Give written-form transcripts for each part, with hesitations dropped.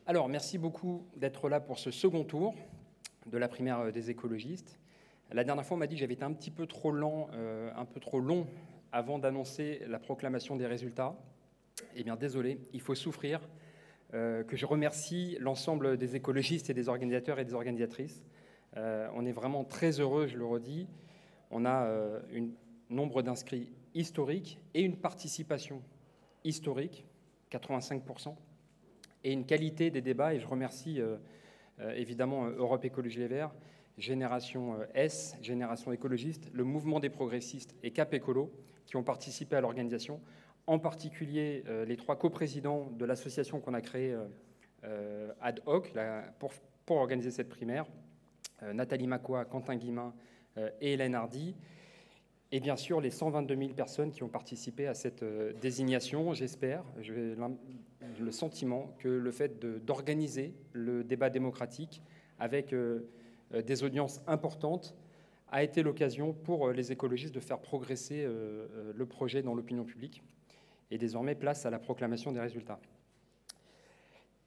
Alors, merci beaucoup d'être là pour ce second tour de la primaire des écologistes. La dernière fois, on m'a dit que j'avais été un petit peu trop lent, un peu trop long avant d'annoncer la proclamation des résultats. Eh bien, désolé, il faut souffrir. Que je remercie l'ensemble des écologistes et des organisateurs et des organisatrices. On est vraiment très heureux, je le redis. On a un nombre d'inscrits historique et une participation historique, 85%, et une qualité des débats. Et je remercie évidemment Europe Écologie Les Verts, Génération S, Génération Écologiste, le Mouvement des Progressistes et Cap Écolo qui ont participé à l'organisation, en particulier les trois coprésidents de l'association qu'on a créée ad hoc pour organiser cette primaire, Nathalie Macois, Quentin Guillemin et Hélène Hardy, et bien sûr les 122 000 personnes qui ont participé à cette désignation. J'espère, j'ai le sentiment que le fait d'organiser le débat démocratique avec des audiences importantes a été l'occasion pour les écologistes de faire progresser le projet dans l'opinion publique. Et désormais, place à la proclamation des résultats.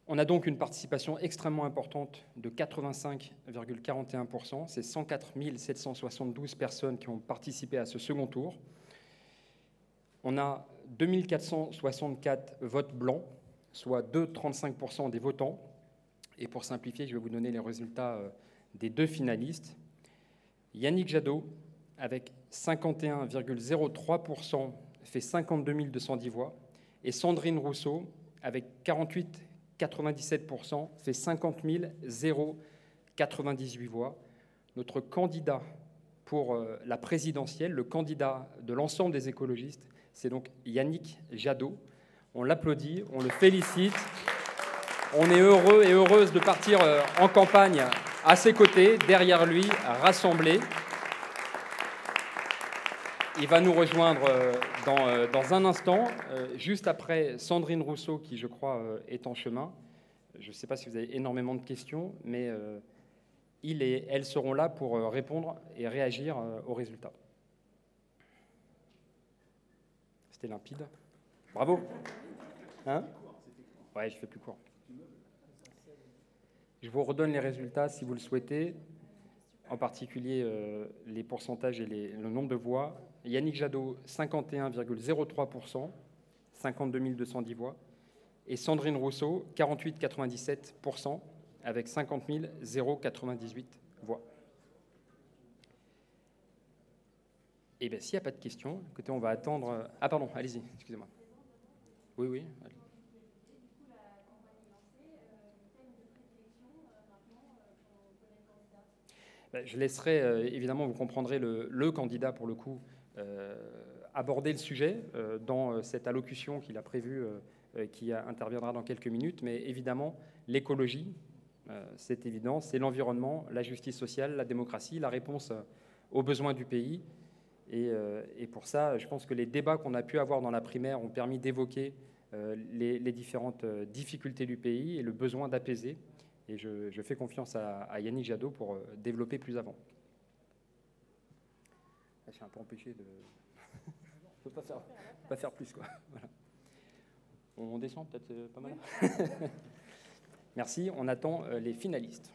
On a donc une participation extrêmement importante de 85,41%. C'est 104 772 personnes qui ont participé à ce second tour. On a 2464 votes blancs, soit 2,35% des votants. Et pour simplifier, je vais vous donner les résultats des deux finalistes. Yannick Jadot, avec 51,03%, fait 52 210 voix. Et Sandrine Rousseau, avec 48,97%, fait 50 098 voix. Notre candidat pour la présidentielle, le candidat de l'ensemble des écologistes, c'est donc Yannick Jadot. On l'applaudit, on le félicite. On est heureux et heureuse de partir en campagne à ses côtés, derrière lui, rassemblés. Il va nous rejoindre dans un instant, juste après Sandrine Rousseau, qui, je crois, est en chemin. Je ne sais pas si vous avez énormément de questions, mais il et elle seront là pour répondre et réagir aux résultats. C'était limpide. Bravo. Hein ? Ouais, je fais plus court. Je vous redonne les résultats si vous le souhaitez, en particulier les pourcentages et le nombre de voix. Yannick Jadot, 51,03%, 52 210 voix. Et Sandrine Rousseau, 48,97%, avec 50 098 voix. Et bien, s'il n'y a pas de questions, écoutez, on va attendre... Ah pardon, allez-y, excusez-moi. Oui, oui. Allez. Je laisserai, évidemment, vous comprendrez le candidat, pour le coup, aborder le sujet dans cette allocution qu'il a prévue, qui interviendra dans quelques minutes. Mais évidemment, l'écologie, c'est évident, c'est l'environnement, la justice sociale, la démocratie, la réponse aux besoins du pays. Et pour ça, je pense que les débats qu'on a pu avoir dans la primaire ont permis d'évoquer les différentes difficultés du pays et le besoin d'apaiser. Et je fais confiance à Yannick Jadot pour développer plus avant. Je suis un peu empêché de... Je ne peux pas faire plus, quoi. Voilà. On descend peut-être pas mal. Merci. On attend les finalistes.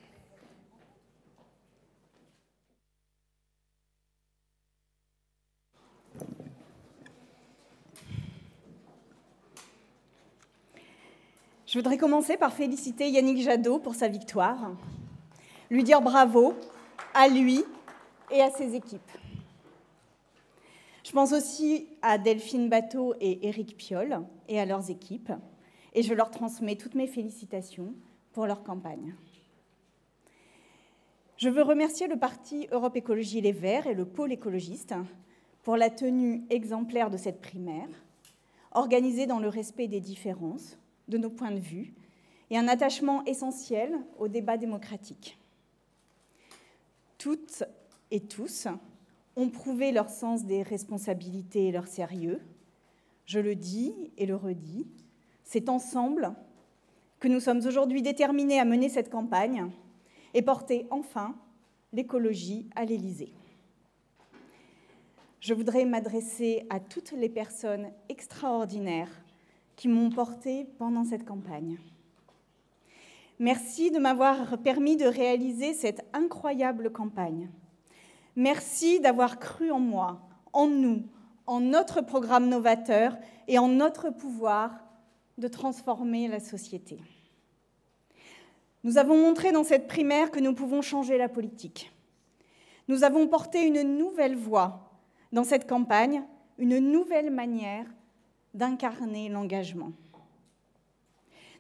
Je voudrais commencer par féliciter Yannick Jadot pour sa victoire, lui dire bravo à lui et à ses équipes. Je pense aussi à Delphine Bateau et Éric Piolle et à leurs équipes, et je leur transmets toutes mes félicitations pour leur campagne. Je veux remercier le parti Europe Écologie Les Verts et le pôle écologiste pour la tenue exemplaire de cette primaire, organisée dans le respect des différences, de nos points de vue, et un attachement essentiel au débat démocratique. Toutes et tous ont prouvé leur sens des responsabilités et leur sérieux. Je le dis et le redis, c'est ensemble que nous sommes aujourd'hui déterminés à mener cette campagne et porter enfin l'écologie à l'Élysée. Je voudrais m'adresser à toutes les personnes extraordinaires qui m'ont portée pendant cette campagne. Merci de m'avoir permis de réaliser cette incroyable campagne. Merci d'avoir cru en moi, en nous, en notre programme novateur et en notre pouvoir de transformer la société. Nous avons montré dans cette primaire que nous pouvons changer la politique. Nous avons porté une nouvelle voix dans cette campagne, une nouvelle manière d'incarner l'engagement.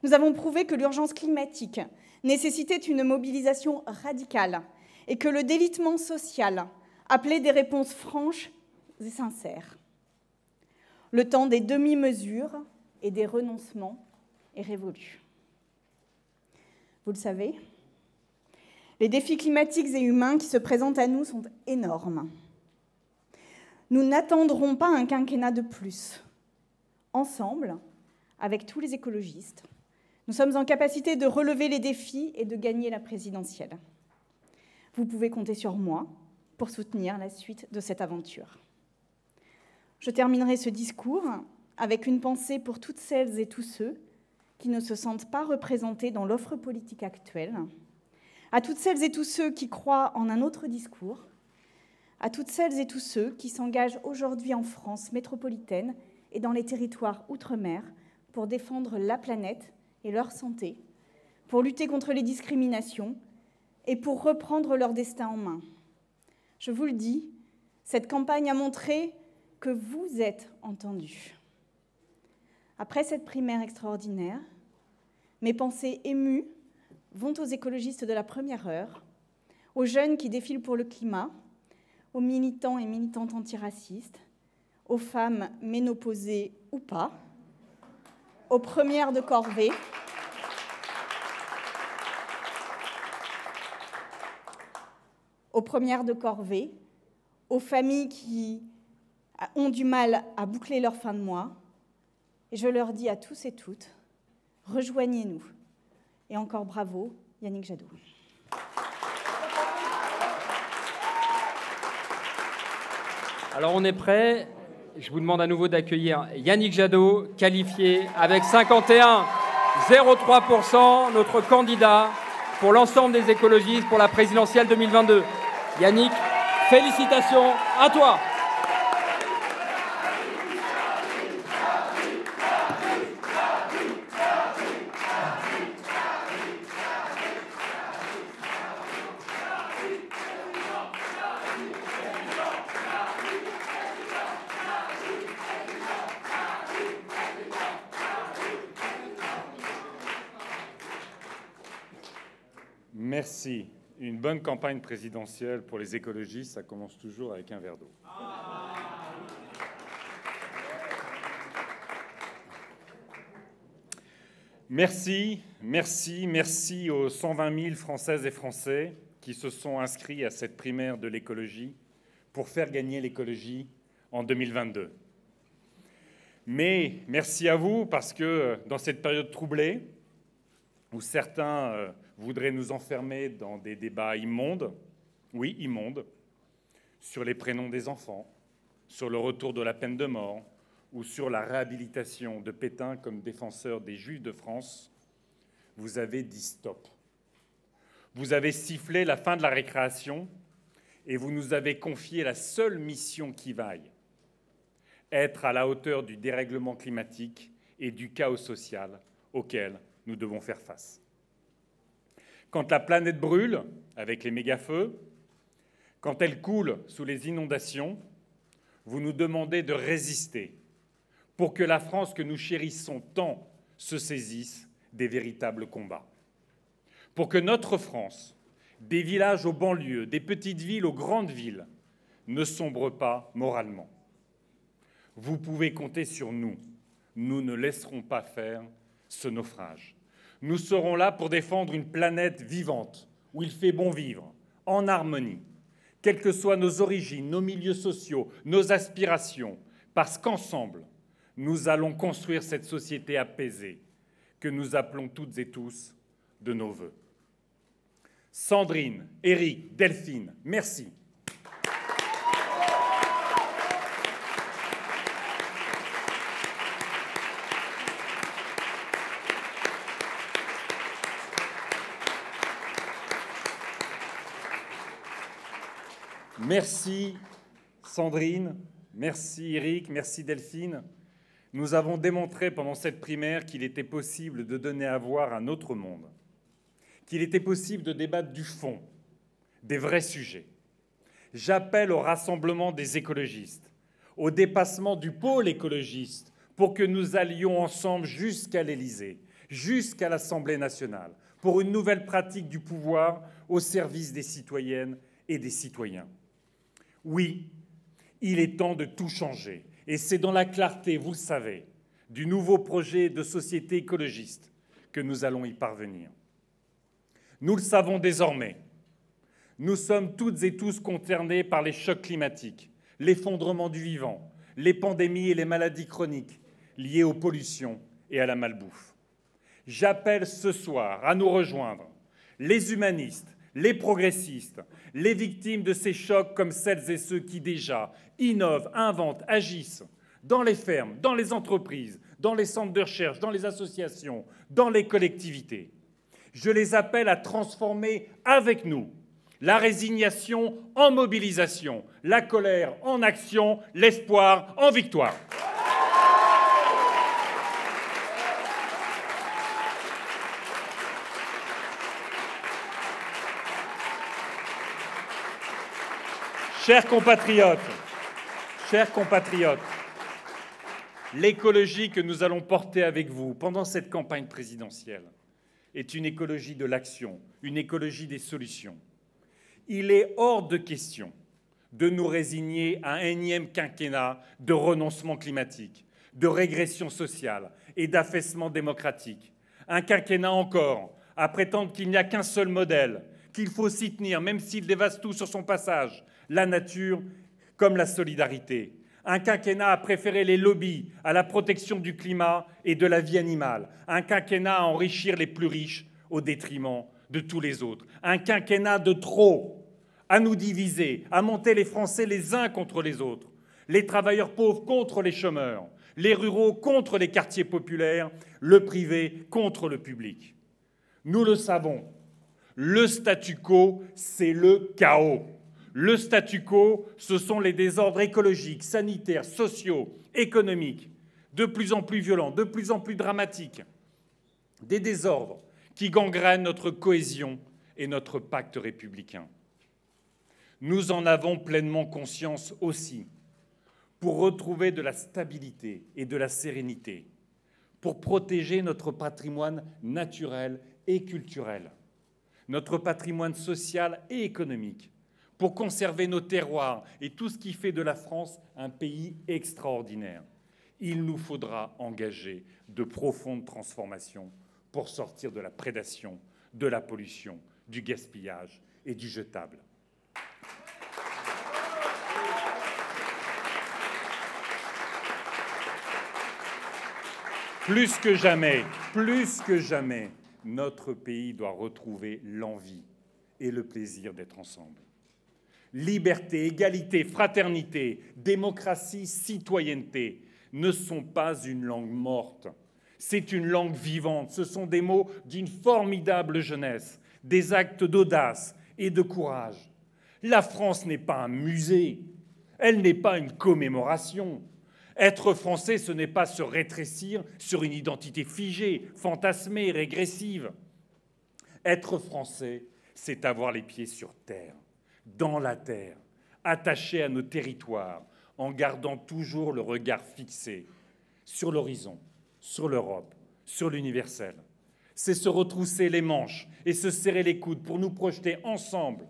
Nous avons prouvé que l'urgence climatique nécessitait une mobilisation radicale et que le délitement social appelait des réponses franches et sincères. Le temps des demi-mesures et des renoncements est révolu. Vous le savez, les défis climatiques et humains qui se présentent à nous sont énormes. Nous n'attendrons pas un quinquennat de plus. Ensemble, avec tous les écologistes, nous sommes en capacité de relever les défis et de gagner la présidentielle. Vous pouvez compter sur moi pour soutenir la suite de cette aventure. Je terminerai ce discours avec une pensée pour toutes celles et tous ceux qui ne se sentent pas représentés dans l'offre politique actuelle, à toutes celles et tous ceux qui croient en un autre discours, à toutes celles et tous ceux qui s'engagent aujourd'hui en France métropolitaine et dans les territoires outre-mer pour défendre la planète et leur santé, pour lutter contre les discriminations et pour reprendre leur destin en main. Je vous le dis, cette campagne a montré que vous êtes entendus. Après cette primaire extraordinaire, mes pensées émues vont aux écologistes de la première heure, aux jeunes qui défilent pour le climat, aux militants et militantes antiracistes, aux femmes ménopausées ou pas, aux premières de corvée, aux familles qui ont du mal à boucler leur fin de mois. Et je leur dis à tous et toutes, rejoignez-nous. Et encore bravo, Yannick Jadot. Alors on est prêt. Je vous demande à nouveau d'accueillir Yannick Jadot, qualifié avec 51,03%, notre candidat pour l'ensemble des écologistes pour la présidentielle 2022. Yannick, félicitations à toi. Merci. Une bonne campagne présidentielle pour les écologistes, ça commence toujours avec un verre d'eau. Merci, merci, merci aux 120 000 Françaises et Français qui se sont inscrits à cette primaire de l'écologie pour faire gagner l'écologie en 2022. Mais merci à vous parce que dans cette période troublée, où certains voudraient nous enfermer dans des débats immondes, oui, immondes, sur les prénoms des enfants, sur le retour de la peine de mort ou sur la réhabilitation de Pétain comme défenseur des Juifs de France, vous avez dit stop. Vous avez sifflé la fin de la récréation et vous nous avez confié la seule mission qui vaille, être à la hauteur du dérèglement climatique et du chaos social auquel nous devons faire face. Quand la planète brûle avec les méga-feux, quand elle coule sous les inondations, vous nous demandez de résister pour que la France que nous chérissons tant se saisisse des véritables combats. Pour que notre France, des villages aux banlieues, des petites villes aux grandes villes, ne sombre pas moralement. Vous pouvez compter sur nous. Nous ne laisserons pas faire ce naufrage. Nous serons là pour défendre une planète vivante, où il fait bon vivre, en harmonie, quelles que soient nos origines, nos milieux sociaux, nos aspirations, parce qu'ensemble, nous allons construire cette société apaisée que nous appelons toutes et tous de nos vœux. Sandrine, Éric, Delphine, merci. Merci Sandrine, merci Eric, merci Delphine. Nous avons démontré pendant cette primaire qu'il était possible de donner à voir un autre monde, qu'il était possible de débattre du fond, des vrais sujets. J'appelle au rassemblement des écologistes, au dépassement du pôle écologiste, pour que nous allions ensemble jusqu'à l'Élysée, jusqu'à l'Assemblée nationale, pour une nouvelle pratique du pouvoir au service des citoyennes et des citoyens. Oui, il est temps de tout changer. Et c'est dans la clarté, vous le savez, du nouveau projet de société écologiste que nous allons y parvenir. Nous le savons désormais. Nous sommes toutes et tous concernés par les chocs climatiques, l'effondrement du vivant, les pandémies et les maladies chroniques liées aux pollutions et à la malbouffe. J'appelle ce soir à nous rejoindre les humanistes, les progressistes, les victimes de ces chocs comme celles et ceux qui déjà innovent, inventent, agissent dans les fermes, dans les entreprises, dans les centres de recherche, dans les associations, dans les collectivités. Je les appelle à transformer avec nous la résignation en mobilisation, la colère en action, l'espoir en victoire. Chers compatriotes, l'écologie que nous allons porter avec vous pendant cette campagne présidentielle est une écologie de l'action, une écologie des solutions. Il est hors de question de nous résigner à un énième quinquennat de renoncement climatique, de régression sociale et d'affaissement démocratique. Un quinquennat encore à prétendre qu'il n'y a qu'un seul modèle, qu'il faut s'y tenir, même s'il dévaste tout sur son passage, la nature comme la solidarité. Un quinquennat à préférer les lobbies à la protection du climat et de la vie animale. Un quinquennat à enrichir les plus riches au détriment de tous les autres. Un quinquennat de trop, à nous diviser, à monter les Français les uns contre les autres. Les travailleurs pauvres contre les chômeurs, les ruraux contre les quartiers populaires, le privé contre le public. Nous le savons, le statu quo, c'est le chaos. Le statu quo, ce sont les désordres écologiques, sanitaires, sociaux, économiques, de plus en plus violents, de plus en plus dramatiques. Des désordres qui gangrènent notre cohésion et notre pacte républicain. Nous en avons pleinement conscience aussi. Pour retrouver de la stabilité et de la sérénité, pour protéger notre patrimoine naturel et culturel, notre patrimoine social et économique, pour conserver nos terroirs et tout ce qui fait de la France un pays extraordinaire. Il nous faudra engager de profondes transformations pour sortir de la prédation, de la pollution, du gaspillage et du jetable. Plus que jamais, notre pays doit retrouver l'envie et le plaisir d'être ensemble. Liberté, égalité, fraternité, démocratie, citoyenneté ne sont pas une langue morte. C'est une langue vivante. Ce sont des mots d'une formidable jeunesse, des actes d'audace et de courage. La France n'est pas un musée, elle n'est pas une commémoration. Être français, ce n'est pas se rétrécir sur une identité figée, fantasmée, régressive. Être français, c'est avoir les pieds sur terre, dans la terre, attaché à nos territoires, en gardant toujours le regard fixé sur l'horizon, sur l'Europe, sur l'universel. C'est se retrousser les manches et se serrer les coudes pour nous projeter ensemble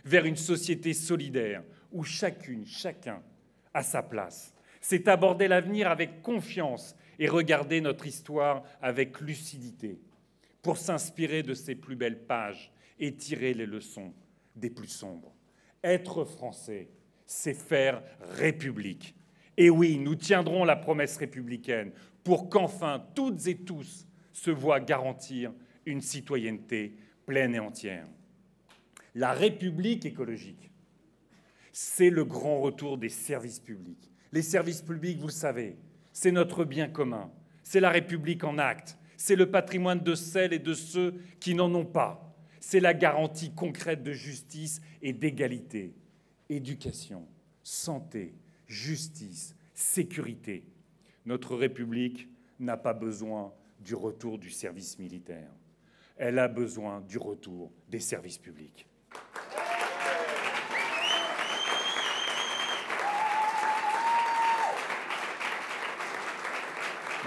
vers une société solidaire où chacune, chacun a sa place. C'est aborder l'avenir avec confiance et regarder notre histoire avec lucidité pour s'inspirer de ses plus belles pages et tirer les leçons des plus sombres. Être français, c'est faire République. Et oui, nous tiendrons la promesse républicaine pour qu'enfin, toutes et tous se voient garantir une citoyenneté pleine et entière. La République écologique, c'est le grand retour des services publics. Les services publics, vous le savez, c'est notre bien commun. C'est la République en acte. C'est le patrimoine de celles et de ceux qui n'en ont pas. C'est la garantie concrète de justice et d'égalité. éducation, santé, justice, sécurité. Notre République n'a pas besoin du retour du service militaire. Elle a besoin du retour des services publics.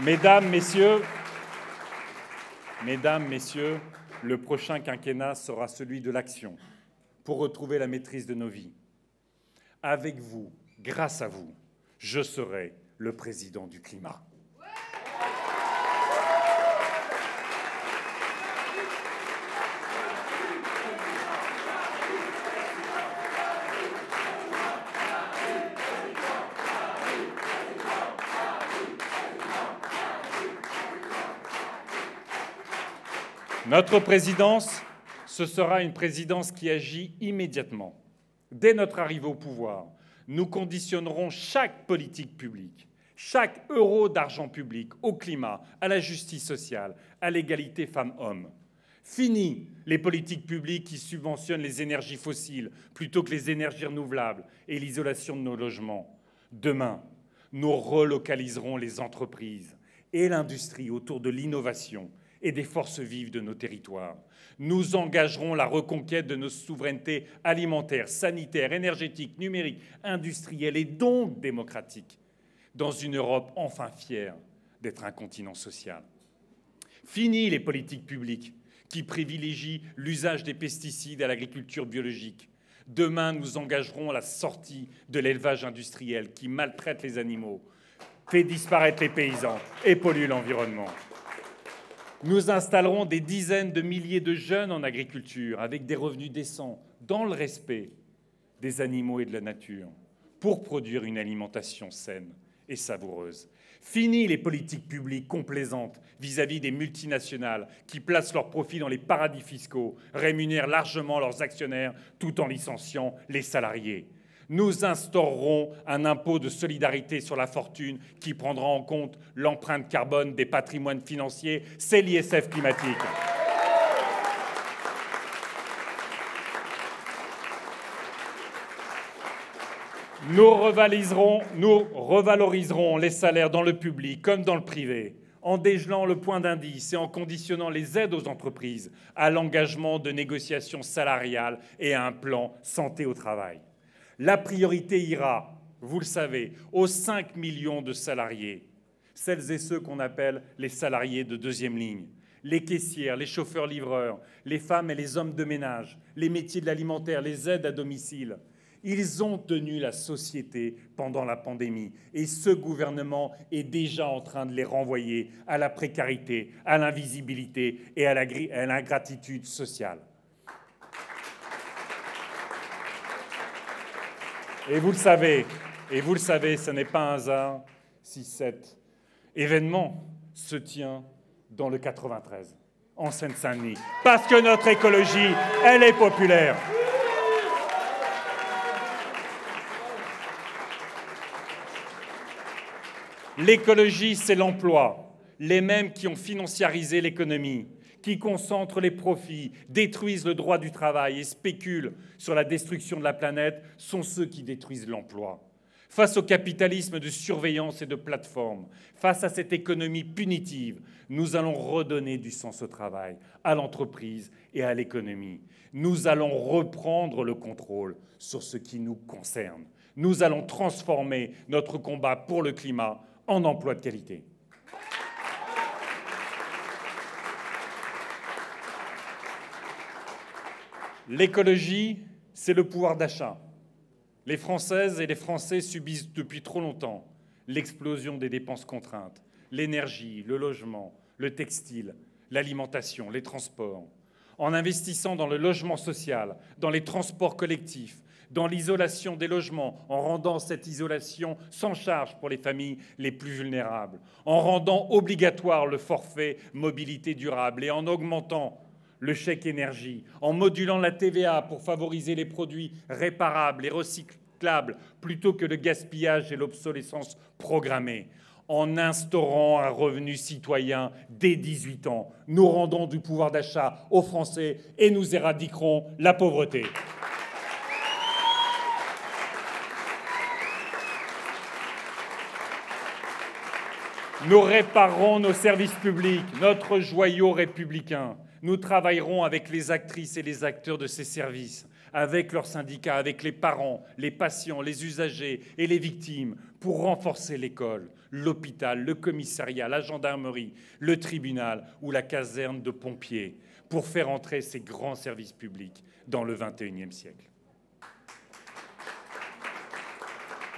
Mesdames, Messieurs, le prochain quinquennat sera celui de l'action pour retrouver la maîtrise de nos vies. Avec vous, grâce à vous, je serai le président du climat. Notre présidence, ce sera une présidence qui agit immédiatement. Dès notre arrivée au pouvoir, nous conditionnerons chaque politique publique, chaque euro d'argent public au climat, à la justice sociale, à l'égalité femmes-hommes. Fini les politiques publiques qui subventionnent les énergies fossiles plutôt que les énergies renouvelables et l'isolation de nos logements. Demain, nous relocaliserons les entreprises et l'industrie autour de l'innovation et des forces vives de nos territoires. Nous engagerons la reconquête de nos souverainetés alimentaires, sanitaires, énergétiques, numériques, industrielles et donc démocratiques, dans une Europe enfin fière d'être un continent social. Fini les politiques publiques qui privilégient l'usage des pesticides à l'agriculture biologique. Demain, nous engagerons la sortie de l'élevage industriel qui maltraite les animaux, fait disparaître les paysans et pollue l'environnement. Nous installerons des dizaines de milliers de jeunes en agriculture avec des revenus décents, dans le respect des animaux et de la nature, pour produire une alimentation saine et savoureuse. Fini les politiques publiques complaisantes vis-à-vis des multinationales qui placent leurs profits dans les paradis fiscaux, rémunèrent largement leurs actionnaires tout en licenciant les salariés. Nous instaurerons un impôt de solidarité sur la fortune qui prendra en compte l'empreinte carbone des patrimoines financiers. C'est l'ISF climatique. Nous revaloriserons les salaires dans le public comme dans le privé, en dégelant le point d'indice et en conditionnant les aides aux entreprises à l'engagement de négociations salariales et à un plan santé au travail. La priorité ira, vous le savez, aux 5 millions de salariés, celles et ceux qu'on appelle les salariés de deuxième ligne, les caissières, les chauffeurs-livreurs, les femmes et les hommes de ménage, les métiers de l'alimentaire, les aides à domicile. Ils ont tenu la société pendant la pandémie et ce gouvernement est déjà en train de les renvoyer à la précarité, à l'invisibilité et à l'ingratitude sociale. Et vous le savez, ce n'est pas un hasard si cet événement se tient dans le 93, en Seine-Saint-Denis, parce que notre écologie, elle est populaire. L'écologie, c'est l'emploi, les mêmes qui ont financiarisé l'économie, qui concentrent les profits, détruisent le droit du travail et spéculent sur la destruction de la planète, sont ceux qui détruisent l'emploi. Face au capitalisme de surveillance et de plateforme, face à cette économie punitive, nous allons redonner du sens au travail, à l'entreprise et à l'économie. Nous allons reprendre le contrôle sur ce qui nous concerne. Nous allons transformer notre combat pour le climat en emploi de qualité. L'écologie, c'est le pouvoir d'achat. Les Françaises et les Français subissent depuis trop longtemps l'explosion des dépenses contraintes, l'énergie, le logement, le textile, l'alimentation, les transports. En investissant dans le logement social, dans les transports collectifs, dans l'isolation des logements, en rendant cette isolation sans charge pour les familles les plus vulnérables, en rendant obligatoire le forfait mobilité durable et en augmentant le chèque énergie, en modulant la TVA pour favoriser les produits réparables et recyclables plutôt que le gaspillage et l'obsolescence programmée, en instaurant un revenu citoyen dès 18 ans. Nous rendons du pouvoir d'achat aux Français et nous éradiquerons la pauvreté. Nous réparerons nos services publics, notre joyau républicain. Nous travaillerons avec les actrices et les acteurs de ces services, avec leurs syndicats, avec les parents, les patients, les usagers et les victimes, pour renforcer l'école, l'hôpital, le commissariat, la gendarmerie, le tribunal ou la caserne de pompiers, pour faire entrer ces grands services publics dans le XXIe siècle.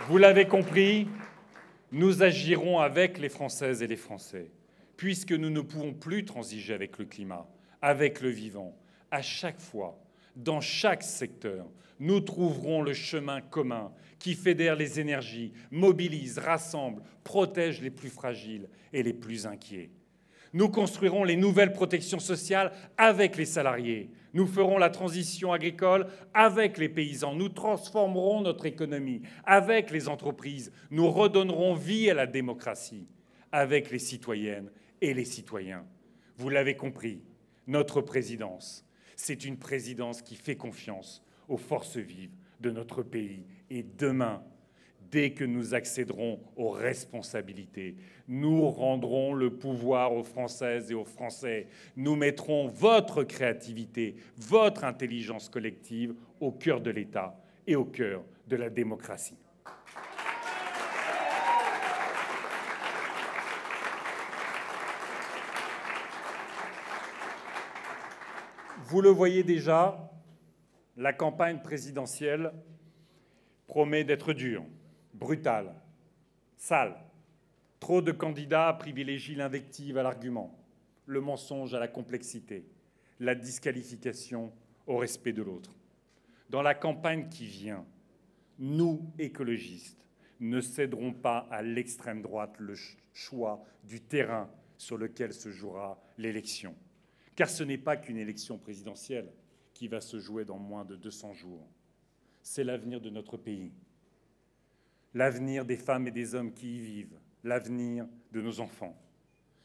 Vous l'avez compris, nous agirons avec les Françaises et les Français, puisque nous ne pouvons plus transiger avec le climat, avec le vivant. À chaque fois, dans chaque secteur, nous trouverons le chemin commun qui fédère les énergies, mobilise, rassemble, protège les plus fragiles et les plus inquiets. Nous construirons les nouvelles protections sociales avec les salariés. Nous ferons la transition agricole avec les paysans. Nous transformerons notre économie avec les entreprises. Nous redonnerons vie à la démocratie avec les citoyennes et les citoyens. Vous l'avez compris, notre présidence, c'est une présidence qui fait confiance aux forces vives de notre pays. Et demain, dès que nous accéderons aux responsabilités, nous rendrons le pouvoir aux Françaises et aux Français. Nous mettrons votre créativité, votre intelligence collective au cœur de l'État et au cœur de la démocratie. Vous le voyez déjà, la campagne présidentielle promet d'être dure, brutale, sale. Trop de candidats privilégient l'invective à l'argument, le mensonge à la complexité, la disqualification au respect de l'autre. Dans la campagne qui vient, nous, écologistes, ne céderons pas à l'extrême droite le choix du terrain sur lequel se jouera l'élection. Car ce n'est pas qu'une élection présidentielle qui va se jouer dans moins de 200 jours. C'est l'avenir de notre pays, l'avenir des femmes et des hommes qui y vivent, l'avenir de nos enfants.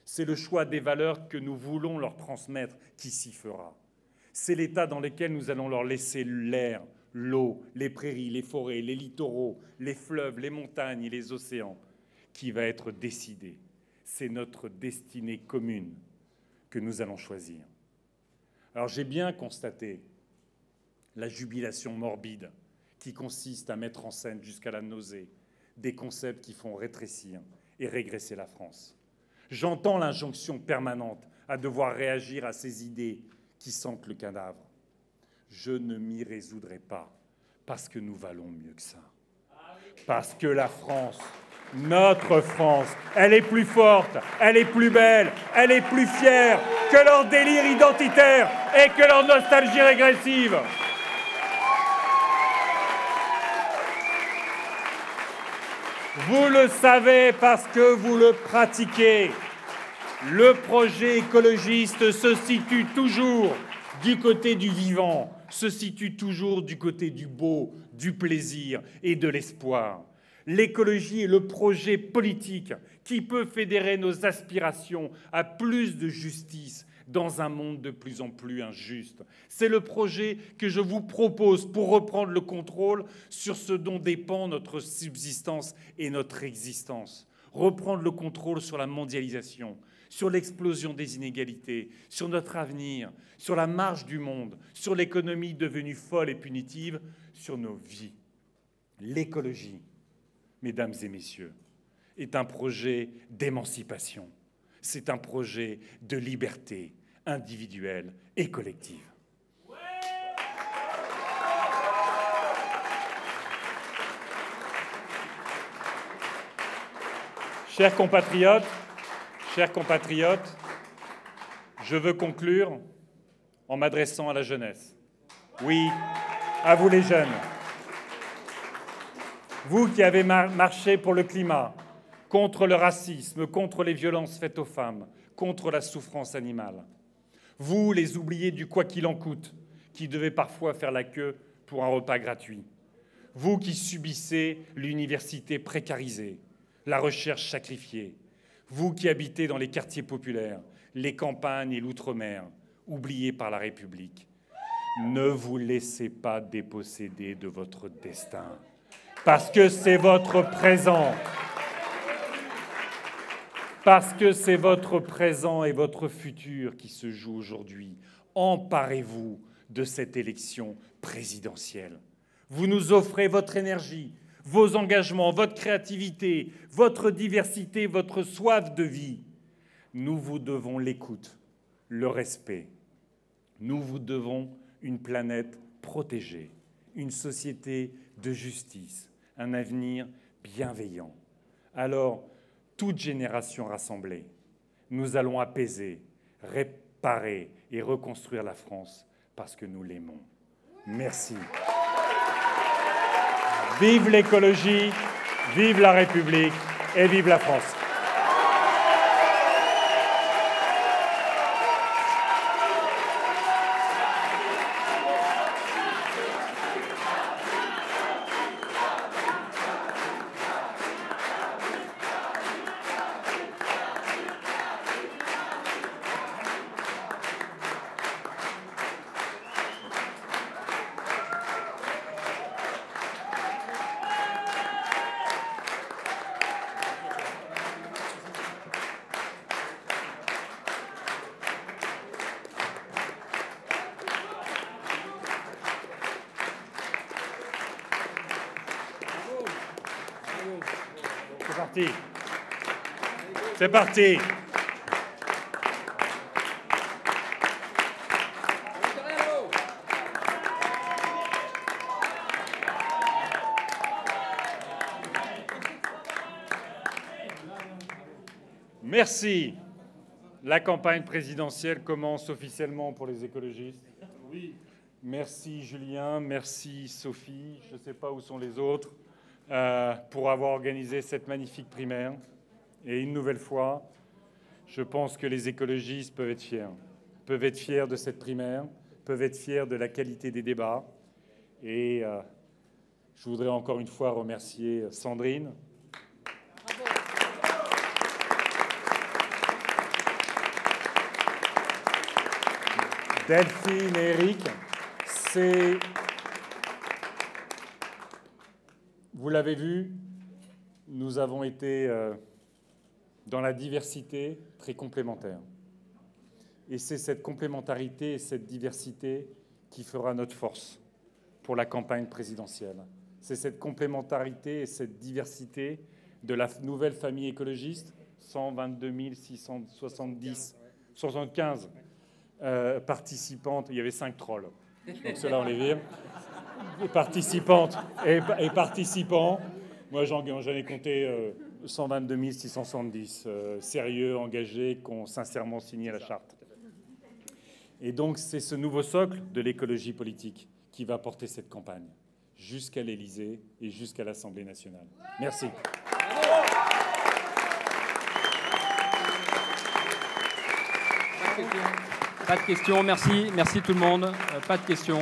C'est le choix des valeurs que nous voulons leur transmettre qui s'y fera. C'est l'état dans lequel nous allons leur laisser l'air, l'eau, les prairies, les forêts, les littoraux, les fleuves, les montagnes et les océans qui va être décidé. C'est notre destinée commune que nous allons choisir. Alors j'ai bien constaté la jubilation morbide qui consiste à mettre en scène jusqu'à la nausée des concepts qui font rétrécir et régresser la France. J'entends l'injonction permanente à devoir réagir à ces idées qui sentent le cadavre. Je ne m'y résoudrai pas parce que nous valons mieux que ça. Parce que la France, notre France, elle est plus forte, elle est plus belle, elle est plus fière que leur délire identitaire et que leur nostalgie régressive. Vous le savez parce que vous le pratiquez. Le projet écologiste se situe toujours du côté du vivant, se situe toujours du côté du beau, du plaisir et de l'espoir. L'écologie est le projet politique qui peut fédérer nos aspirations à plus de justice dans un monde de plus en plus injuste. C'est le projet que je vous propose pour reprendre le contrôle sur ce dont dépend notre subsistance et notre existence. Reprendre le contrôle sur la mondialisation, sur l'explosion des inégalités, sur notre avenir, sur la marche du monde, sur l'économie devenue folle et punitive, sur nos vies. L'écologie, mesdames et messieurs, est un projet d'émancipation. C'est un projet de liberté individuelle et collective. Chers compatriotes, je veux conclure en m'adressant à la jeunesse. Oui, à vous les jeunes. Vous qui avez marché pour le climat, contre le racisme, contre les violences faites aux femmes, contre la souffrance animale. Vous, les oubliés du quoi qu'il en coûte, qui devaient parfois faire la queue pour un repas gratuit. Vous qui subissez l'université précarisée, la recherche sacrifiée. Vous qui habitez dans les quartiers populaires, les campagnes et l'outre-mer, oubliés par la République. Ne vous laissez pas déposséder de votre destin, parce que c'est votre présent. Parce que c'est votre présent et votre futur qui se jouent aujourd'hui. Emparez-vous de cette élection présidentielle. Vous nous offrez votre énergie, vos engagements, votre créativité, votre diversité, votre soif de vie. Nous vous devons l'écoute, le respect. Nous vous devons une planète protégée, une société de justice, un avenir bienveillant. Alors, toute génération rassemblée, nous allons apaiser, réparer et reconstruire la France parce que nous l'aimons. Merci. Vive l'écologie, vive la République et vive la France. C'est parti. C'est parti. Merci. La campagne présidentielle commence officiellement pour les écologistes. Oui. Merci Julien, merci Sophie, je ne sais pas où sont les autres, pour avoir organisé cette magnifique primaire. Et une nouvelle fois, je pense que les écologistes peuvent être fiers de cette primaire, peuvent être fiers de la qualité des débats. Et je voudrais encore une fois remercier Sandrine. Delphine et Eric, vous l'avez vu, nous avons été dans la diversité très complémentaires. Et c'est cette complémentarité et cette diversité qui fera notre force pour la campagne présidentielle. C'est cette complémentarité et cette diversité de la nouvelle famille écologiste, 122 675 participantes, il y avait 5 trolls, donc ceux-là on les vire, participantes et participants, moi j'en ai compté 122 670 sérieux, engagés, qui ont sincèrement signé la charte. Et donc c'est ce nouveau socle de l'écologie politique qui va porter cette campagne jusqu'à l'Élysée et jusqu'à l'Assemblée nationale. Merci. Pas de questions, merci tout le monde. Pas de questions.